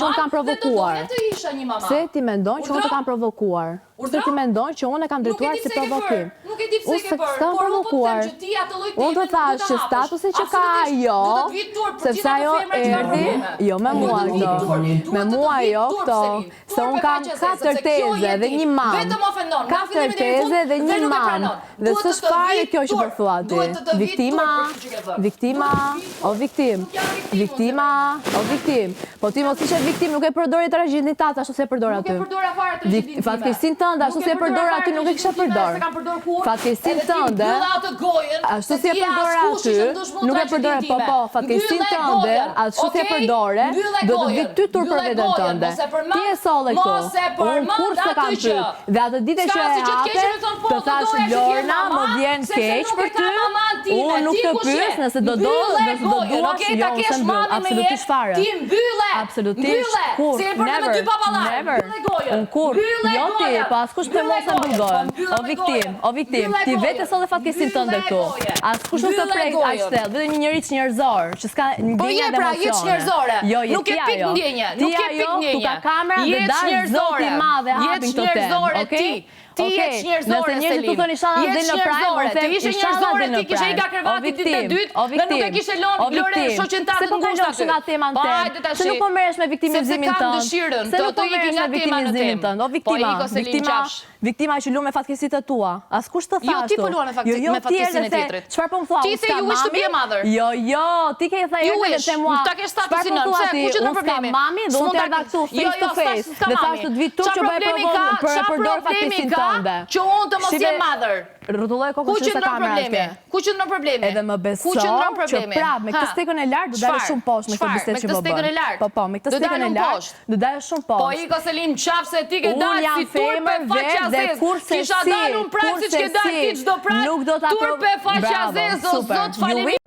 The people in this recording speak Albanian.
që unë kam provokuar? Se ti mendon që unë të kam provokuar? Se ti mendon që unë e kam drejtuar si provokim? Unë s'kam provokuar. Unë të thash që statusi që ka ajo, sepse ajo erdi, jo me mua këto, me mua jo këto, se unë kam 4 teze dhe një man, 4 teze dhe një man, dhe së shpare kjo që përthua ti, viktima, o viktim, o viktim, po ti mos ishe viktim, nuk e përdori tragjedinitat, ashtu se e përdor aty. Fatkeqësinë tënde, ashtu se e përdor aty, nuk e kisha përdor. Fatkeqësinë tënde, ashtu si e përdor aty, nuk e përdor, po, fatkeqësinë tënde, ashtu si e përdore, do të vi ty tur për veten tënde. Ti e solle këtu. Unë kur se kam pyet. Dhe atë ditë që e hape, të thash Lorna, më vjen keq për ty. Unë nuk të pyes, nëse do duash, jo, se mbyll, absolutisht fare. Ti mbylle! Absolutisht, kur, never, unë kur, jo ti, po askush të mos e mbyllgojën. O viktim, ti vetë solle fatkeqësinë tënde këtu. Askush nuk të prek aq thellë, vetëm një njerëz njerëzor, që s'ka ndjenja dhe emocione. Jo, nuk e pik ndjenja, nuk e pik ndjenja. Tu ka kamera dhe dash zoti i madh e hapin këto temë, okay? Ti je njerëzore, Selin. Je njerëzore, ti ishe njerëzore, ti kishe i ka kërvati ditë e dytë, dhe nuk e kishe lore shoqen tatë në ngushtë aty. Se nuk po merresh me viktimizimin tënd. Se nuk po merresh me viktimizimin tënd. O viktima që luan me fatkeqësitë e tua. Askush të thashtu. Jo, ti po luan me fatkeqësinë e tjetrit. Çfarë po më thua? Ti se you wish to be a mother. Jo, ti ke thënë edhe te mua. Ta ke statusin nën. Pse kush është problemi? Mami, do të erdha këtu face to face. Dhe thash të vi tu që bëj provokë për përdor fatkeqësinë tënde. Që unë të mos jem mother. Rrotulloj kokën që sa kamera. Ku qëndron problemi? Edhe më beso që prap me këtë stekën e lartë do dalë shumë poshtë me këtë bisedë që po bën. Po, me këtë stekën e lartë do dalë shumë poshtë. Po iko Selin, qafse ti ke dalë si turpe faqazez. Kisha dalë unë prapë siç ke dalë ti çdo prapë. Turpe faqazez, o zot faleminderit.